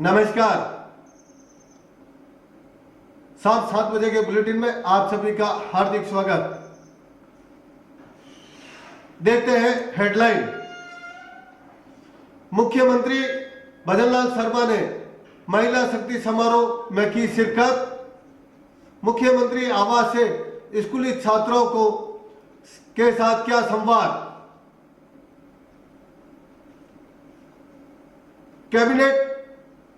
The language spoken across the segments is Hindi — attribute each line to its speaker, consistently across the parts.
Speaker 1: नमस्कार। 7 बजे के बुलेटिन में आप सभी का हार्दिक स्वागत। देखते हैं हेडलाइन। मुख्यमंत्री भजनलाल शर्मा ने महिला शक्ति समारोह में की शिरकत। मुख्यमंत्री आवास से स्कूली छात्रों को के साथ किया संवाद। कैबिनेट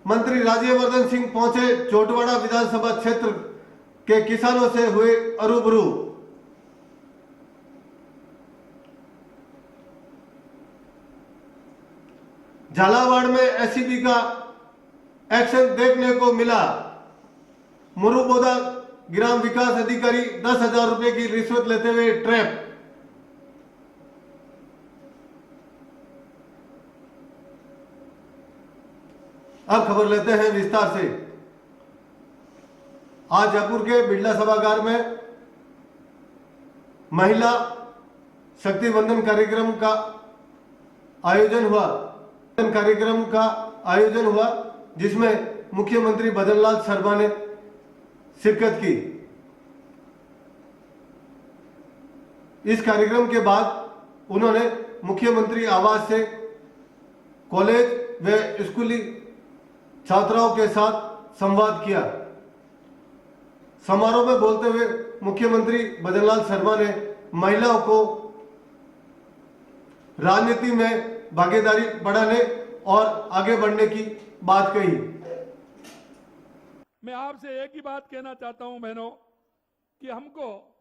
Speaker 1: मंत्री राज्यवर्धन सिंह पहुंचे चोटवाड़ा विधानसभा क्षेत्र के किसानों से हुए रूबरू। झालावाड़ में एसीबी का एक्शन देखने को मिला। मुरुबोदा ग्राम विकास अधिकारी 10,000 रुपए की रिश्वत लेते हुए ट्रैप। अब खबर लेते हैं विस्तार से। आज जयपुर के बिरला सभागार में महिला शक्ति वंदन कार्यक्रम का आयोजन हुआ जिसमें मुख्यमंत्री भजनलाल शर्मा ने शिरकत की। इस कार्यक्रम के बाद उन्होंने मुख्यमंत्री आवास से कॉलेज व स्कूली छात्राओं के साथ संवाद किया। समारोह में बोलते हुए मुख्यमंत्री भजनलाल शर्मा ने महिलाओं को राजनीति में भागीदारी बढ़ाने और आगे बढ़ने की बात कही।
Speaker 2: मैं आपसे एक ही बात कहना चाहता हूं बहनों कि हमको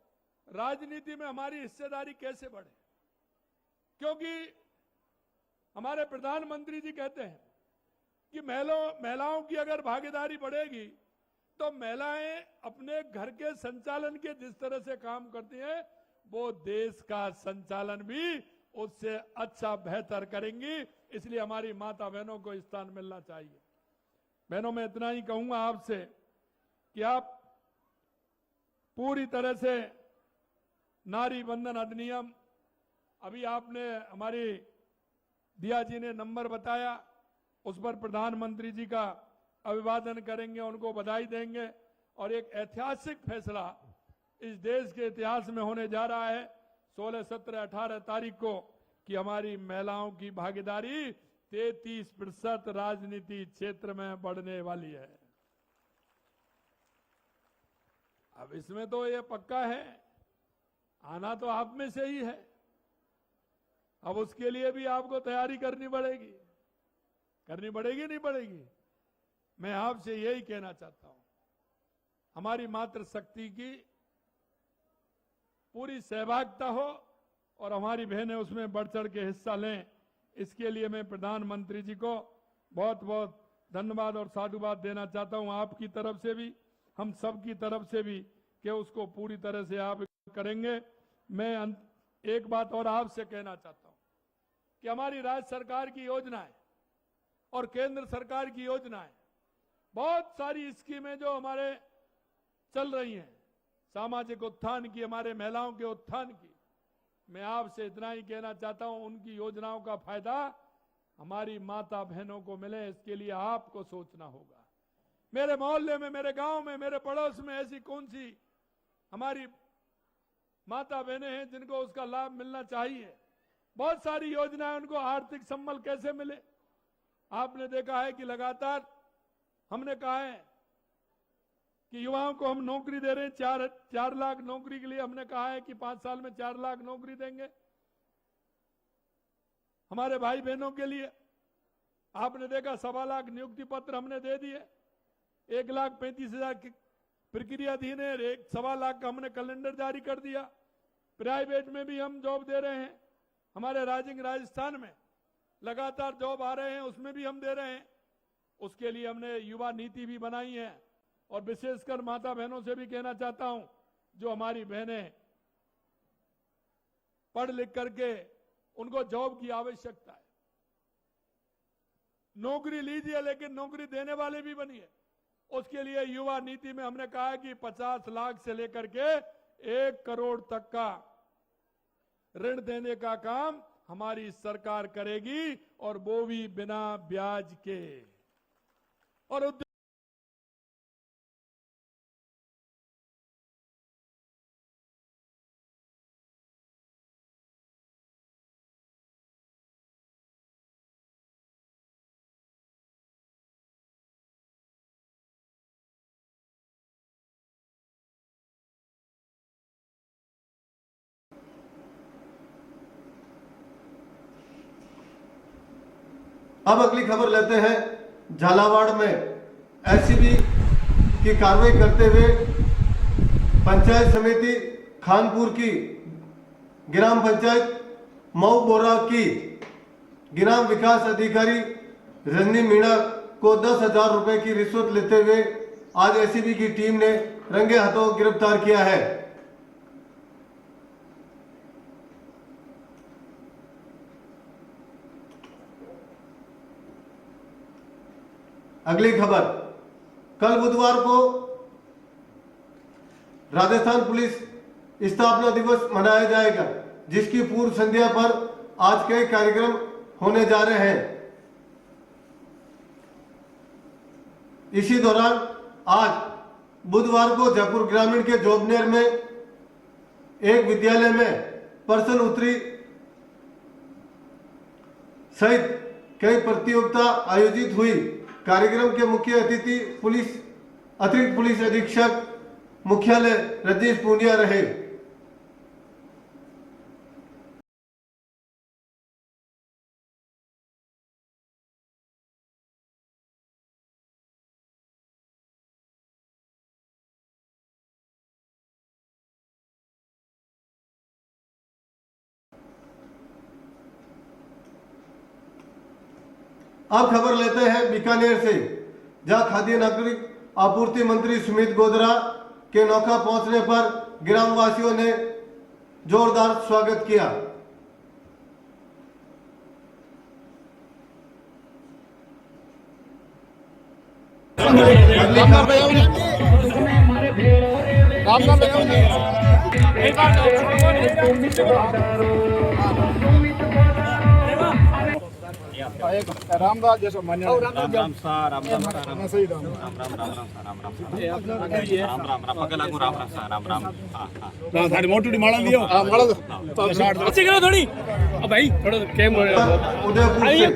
Speaker 2: राजनीति में हमारी हिस्सेदारी कैसे बढ़े, क्योंकि हमारे प्रधानमंत्री जी कहते हैं कि महिलाओं की अगर भागीदारी बढ़ेगी तो महिलाएं अपने घर के संचालन के जिस तरह से काम करती हैं वो देश का संचालन भी उससे अच्छा बेहतर करेंगी। इसलिए हमारी माता बहनों को स्थान मिलना चाहिए। बहनों, मैं इतना ही कहूंगा आपसे कि आप पूरी तरह से नारी बंधन अधिनियम, अभी आपने हमारी दिया जी ने नंबर बताया, उस पर प्रधानमंत्री जी का अभिवादन करेंगे, उनको बधाई देंगे और एक ऐतिहासिक फैसला इस देश के इतिहास में होने जा रहा है 16, 17, 18 तारीख को कि हमारी महिलाओं की भागीदारी 33% राजनीति क्षेत्र में बढ़ने वाली है। अब इसमें तो ये पक्का है, आना तो आप में से ही है। अब उसके लिए भी आपको तैयारी करनी पड़ेगी नहीं पड़ेगी? मैं आपसे यही कहना चाहता हूं, हमारी मातृशक्ति की पूरी सहभागिता हो और हमारी बहनें उसमें बढ़ चढ़ के हिस्सा लें। इसके लिए मैं प्रधानमंत्री जी को बहुत बहुत धन्यवाद और साधुवाद देना चाहता हूं, आपकी तरफ से भी, हम सब की तरफ से भी, कि उसको पूरी तरह से आप करेंगे। मैं एक बात और आपसे कहना चाहता हूं कि हमारी राज्य सरकार की योजनाएं और केंद्र सरकार की योजनाएं, बहुत सारी स्कीमें जो हमारे चल रही हैं सामाजिक उत्थान की, हमारे महिलाओं के उत्थान की, मैं आपसे इतना ही कहना चाहता हूं उनकी योजनाओं का फायदा हमारी माता बहनों को मिले, इसके लिए आपको सोचना होगा। मेरे मोहल्ले में, मेरे गांव में, मेरे पड़ोस में ऐसी कौन सी हमारी माता बहनें हैं जिनको उसका लाभ मिलना चाहिए? बहुत सारी योजनाएं, उनको आर्थिक संबल कैसे मिले? आपने देखा है कि लगातार हमने कहा है कि युवाओं को हम नौकरी दे रहे हैं, 4 लाख नौकरी के लिए हमने कहा है कि 5 साल में 4 लाख नौकरी देंगे हमारे भाई बहनों के लिए। आपने देखा 1.25 लाख नियुक्ति पत्र हमने दे दिए, 1,35,000 की प्रक्रियाधीन है, 1.25 लाख का हमने कैलेंडर जारी कर दिया। प्राइवेट में भी हम जॉब दे रहे हैं, हमारे राजस्थान में लगातार जॉब आ रहे हैं, उसमें भी हम दे रहे हैं। उसके लिए हमने युवा नीति भी बनाई है और विशेषकर माता बहनों से भी कहना चाहता हूं, जो हमारी बहनें पढ़ लिख करके उनको जॉब की आवश्यकता है, नौकरी लीजिए, लेकिन नौकरी देने वाले भी बनिए। उसके लिए युवा नीति में हमने कहा है कि 50 लाख से लेकर के 1 करोड़ तक का ऋण देने का काम हमारी सरकार करेगी और वो भी बिना ब्याज के। और उद्योग
Speaker 1: अब अगली खबर लेते हैं। झालावाड़ में एसीबी की कार्रवाई करते हुए पंचायत समिति खानपुर की ग्राम पंचायत मऊ बोरा की ग्राम विकास अधिकारी रजनी मीणा को 10,000 रुपए की रिश्वत लेते हुए आज एसीबी की टीम ने रंगे हाथों गिरफ्तार किया है। अगली खबर, कल बुधवार को राजस्थान पुलिस स्थापना दिवस मनाया जाएगा, जिसकी पूर्व संध्या पर आज कई कार्यक्रम होने जा रहे हैं। इसी दौरान आज बुधवार को जयपुर ग्रामीण के जोबनेर में एक विद्यालय में पर्सन उत्तरी सहित कई प्रतियोगिता आयोजित हुई। कार्यक्रम के मुख्य अतिथि अतिरिक्त पुलिस अधीक्षक मुख्यालय रजनीश पूनिया रहे। अब खबर लेते हैं बीकानेर से, जहां खाद्य नागरिक आपूर्ति मंत्री सुमित गोधरा के नौखा पहुंचने पर ग्रामवासियों ने जोरदार स्वागत किया।
Speaker 3: रामदास जैसा मान्य
Speaker 4: राम सा राम राम सा राम
Speaker 3: सही राम
Speaker 4: राम राम राम राम राम राम राम राम पगे लागू राम राम सा राम राम हाँ हाँ
Speaker 3: थारी मोटी माला लियो हां माला अच्छी करो थोड़ी अब भाई थोड़ा केम
Speaker 1: उदयपुर से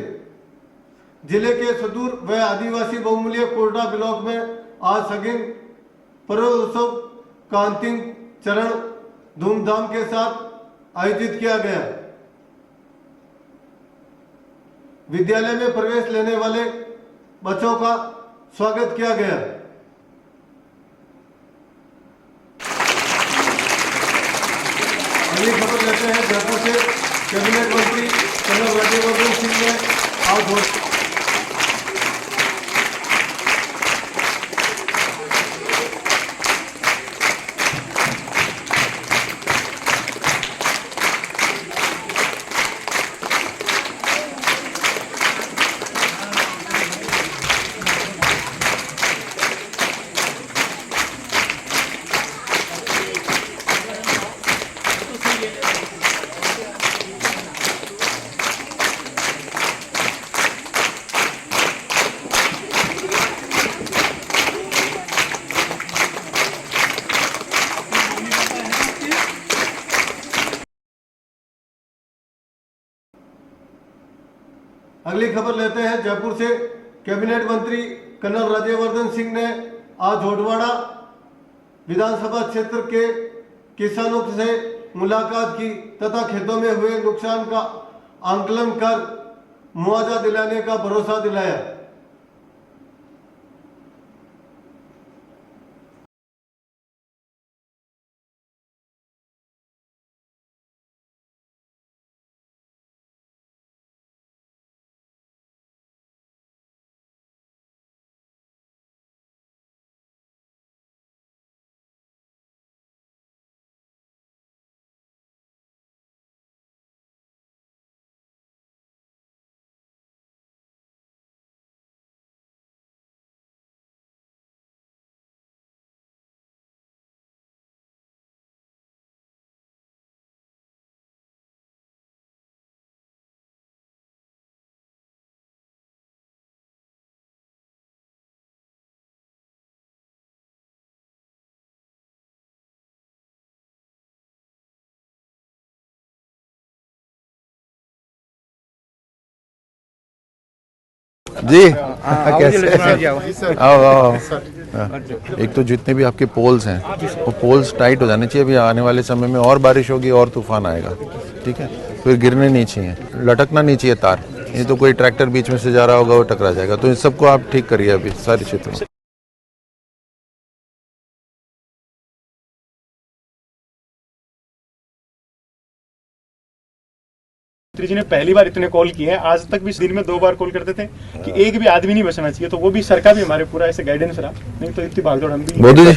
Speaker 1: जिले के सुदूर व आदिवासी बहुमूल्य कोरडा ब्लॉक में आज सगिन पर्व उत्सव का अंतिम चरण धूमधाम के साथ आयोजित किया गया। विद्यालय में प्रवेश लेने वाले बच्चों का स्वागत किया गया। अगली खबर लेते हैं जयपुर से। कैबिनेट मंत्री कर्नल राज्यवर्धन सिंह ने आज अगली खबर लेते हैं जयपुर से। कैबिनेट मंत्री कर्नल राज्यवर्धन सिंह ने आज झोटवाड़ा विधानसभा क्षेत्र के किसानों से मुलाकात की तथा खेतों में हुए नुकसान का आंकलन कर मुआवजा दिलाने का भरोसा दिलाया।
Speaker 5: जी कैसे आओ आओ हाँ। एक तो जितने भी आपके पोल्स हैं वो पोल्स टाइट हो जाने चाहिए। अभी आने वाले समय में और बारिश होगी और तूफान आएगा, ठीक है? फिर गिरने नहीं चाहिए, लटकना नहीं चाहिए तार। ये तो कोई ट्रैक्टर बीच में से जा रहा होगा वो टकरा जाएगा। तो इन सबको आप ठीक करिए अभी सारे क्षेत्रों में।
Speaker 6: मंत्री जी ने पहली बार इतने कॉल किए हैं, आज तक भी दिन में 2 बार कॉल करते थे कि एक भी आदमी नहीं बचना चाहिए, तो वो भी सरकार भी हमारे पूरा ऐसे गाइडेंस रहा, नहीं तो इतनी भागदौड़ हम भी।
Speaker 5: मोदी जी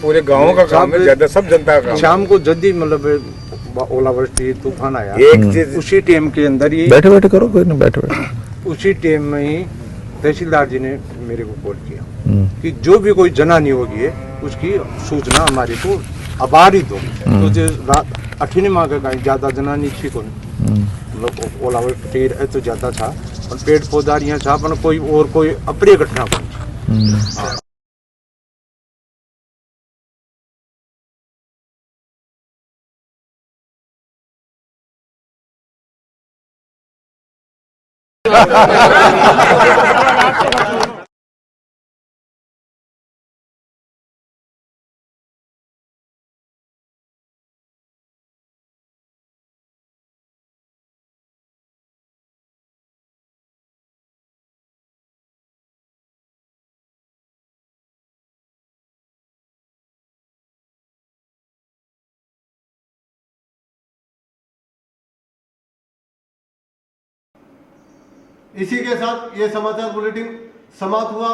Speaker 7: पूरे गाँव का काम है, ज्यादा सब जनता का।
Speaker 8: शाम को जल्दी मतलब ओलावृष्टि तूफान आया, उसी टाइम के अंदर ही
Speaker 5: बैठे बैठे करो, कोई नहीं बैठे बैठे।
Speaker 8: उसी टाइम में ही तहसीलदार जी ने मेरे को कॉल किया कि जो भी कोई जनानी होगी है उसकी सूचना हमारे को आभारी दो। तो जो रात 8 माह का ज्यादा जनानी थी को मतलब ओलावृष्टि तो ज्यादा था और पेड़ पौधा यहाँ था, पर कोई और कोई अप्रिय घटना बनी।
Speaker 1: इसी के साथ ये समाचार बुलेटिन समाप्त हुआ।